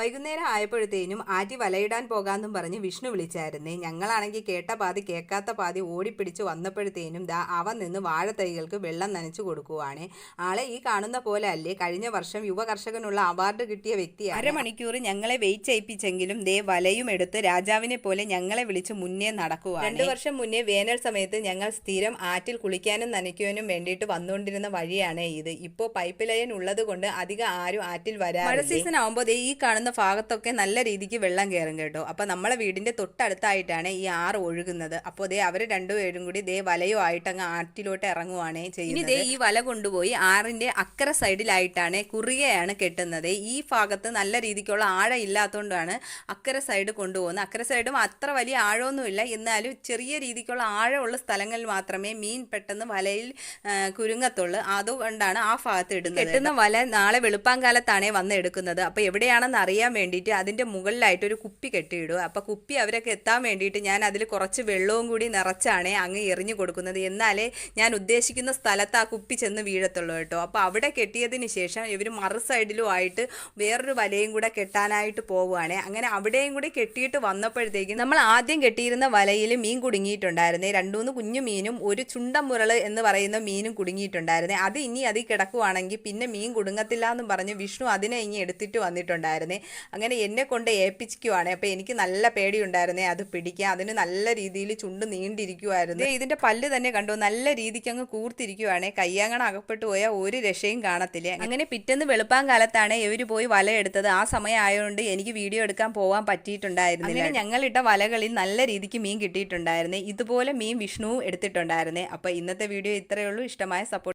വൈകുന്നേരം ആയപ്പോഴത്തേനും ആറ്റി വലയിടാൻ പോകാമെന്നും പറഞ്ഞ് വിഷ്ണു വിളിച്ചായിരുന്നേ. ഞങ്ങളാണെങ്കിൽ കേട്ട പാതി കേൾക്കാത്ത പാതി ഓടിപ്പിടിച്ച് വന്നപ്പോഴത്തേനും അവൻ നിന്ന് വാഴത്തൈകൾക്ക് വെള്ളം നനച്ചു കൊടുക്കുവാണ്. ആളെ ഈ കാണുന്ന പോലെ അല്ലേ, കഴിഞ്ഞ വർഷം യുവകർഷകനുള്ള അവാർഡ് കിട്ടിയ വ്യക്തിയാണ്. അരമണിക്കൂർ ഞങ്ങളെ വെയിറ്റ് ചെയ്യിപ്പിച്ചെങ്കിലും വലയും എടുത്ത് രാജാവിനെ പോലെ ഞങ്ങളെ വിളിച്ച് മുന്നേ നടക്കുവാണ്. 2 വർഷം മുന്നേ വേനൽ സമയത്ത് ഞങ്ങൾ സ്ഥിരം ആറ്റിൽ കുളിക്കാനും നനയ്ക്കുവാനും വേണ്ടിയിട്ട് വന്നുകൊണ്ടിരുന്ന വഴിയാണ് ഇത്. ഇപ്പോൾ പൈപ്പ് ലൈൻ ഉള്ളത് കൊണ്ട് അധികം ആരും ആറ്റിൽ വരാം. മഴ സീസൺ ആകുമ്പോൾ ഈ കാണുന്ന ഭാഗത്തൊക്കെ നല്ല രീതിക്ക് വെള്ളം കയറും കേട്ടോ. അപ്പോൾ നമ്മളെ വീടിന്റെ തൊട്ടടുത്തായിട്ടാണ് ഈ ആറ് ഒഴുകുന്നത്. അപ്പോൾ അവർ രണ്ടുപേരും കൂടി വലയുമായിട്ട് അങ്ങ് ആറ്റിലോട്ട് ഇറങ്ങുവാണ് ചെയ്യുന്നത്. ഈ വല കൊണ്ടുപോയി ആറിന്റെ അക്കര സൈഡിലായിട്ടാണ് കുറികയാണ് കെട്ടുന്നത്. ഈ ഭാഗത്ത് നല്ല രീതിക്കുള്ള ആഴം ഇല്ലാത്തതുകൊണ്ടാണ് അക്കര സൈഡ് കൊണ്ടുപോകുന്നത്. അക്കര സൈഡും അത്ര വലിയ ആഴമൊന്നുമില്ല, എന്നാലും ചെറിയ രീതിക്കുള്ള ആഴമുള്ള സ്ഥലങ്ങളിൽ മാത്രമേ മീൻ പെട്ടെന്ന് വലയിൽ കുരുങ്ങത്തുള്ളൂ. അതുകൊണ്ടാണ് ആ ഭാഗത്ത് ഇടുന്നത്. കെട്ടുന്ന വല നാളെ വെളുപ്പാങ്കാലത്താണ് വന്ന് എടുക്കുന്നത്. അപ്പോൾ എവിടെയാണെന്ന് അറിയാൻ വേണ്ടിയിട്ട് അതിൻ്റെ മുകളിലായിട്ട് ഒരു കുപ്പി കെട്ടിയിടുക. അപ്പോൾ കുപ്പി അവരൊക്കെ എത്താൻ വേണ്ടിയിട്ട് ഞാൻ അതിൽ കുറച്ച് വെള്ളവും കൂടി നിറച്ചാണ് അങ്ങ് എറിഞ്ഞു കൊടുക്കുന്നത്. എന്നാലേ ഞാൻ ഉദ്ദേശിക്കുന്ന സ്ഥലത്ത് ആ കുപ്പി ചെന്ന് വീഴത്തുള്ളൂ കേട്ടോ. അപ്പോൾ അവിടെ കെട്ടിയതിന് ശേഷം ഇവർ മറു സൈഡിലുമായിട്ട് വേറൊരു വലയും കൂടെ കെട്ടാനായിട്ട് പോവുകയാണ്. അങ്ങനെ അവിടെയും കൂടി കെട്ടിയിട്ട് വന്നപ്പോഴത്തേക്കും നമ്മൾ ആദ്യം കെട്ടിയിരുന്ന വലയിൽ മീൻ കുടുങ്ങിയിട്ടുണ്ടായിരുന്നേ. 2-3 കുഞ്ഞു മീനും ഒരു ചുണ്ടമുരൾ എന്ന് പറയുന്ന മീനും കുടുങ്ങിയിട്ടുണ്ടായിരുന്നേ. അത് ഇനി അതിൽ കിടക്കുവാണെങ്കിൽ പിന്നെ മീൻ കുടുങ്ങത്തില്ല എന്നും പറഞ്ഞ് വിഷ്ണു അതിനെ ഇനി എടുത്തിട്ട് വന്നിട്ടുണ്ടായിരുന്നേ. അങ്ങനെ എന്നെ കൊണ്ട് ഏൽപ്പിക്കുവാണ്. അപ്പോൾ എനിക്ക് നല്ല പേടിയുണ്ടായിരുന്നേ അത് പിടിക്കാൻ. അതിന് നല്ല രീതിയിൽ ചുണ്ട് നീണ്ടിരിക്കുമായിരുന്നു. ഇതിൻ്റെ പല്ല് തന്നെ കണ്ടോ, നല്ല രീതിക്ക് അങ്ങ് കൂർത്തിരിക്കുവാണ്. കയ്യാങ്ങണ അകപ്പെട്ടു പോയാൽ ഒരു രക്ഷയും കാണത്തില്ല. അങ്ങനെ പിറ്റേന്ന് വെളുപ്പാൻ കാലത്താണ് ഇവർ പോയി വല എടുത്തത്. ആ സമയം ആയതുകൊണ്ട് എനിക്ക് വീഡിയോ എടുക്കാൻ പോകാൻ പറ്റിയിട്ടുണ്ടായിരുന്നില്ല. അങ്ങനെ ഞങ്ങളിട്ട വലകളിൽ നല്ല രീതിക്ക് മീൻ കിട്ടിയിട്ടുണ്ടായിരുന്നേ. ഇതുപോലെ മീൻ വിഷ്ണുവും എടുത്തിട്ടുണ്ടായിരുന്നേ. അപ്പോൾ ഇന്നത്തെ വീഡിയോ ഇത്രയേ ഉള്ളൂ. ഇഷ്ടമായ സപ്പോർട്ട്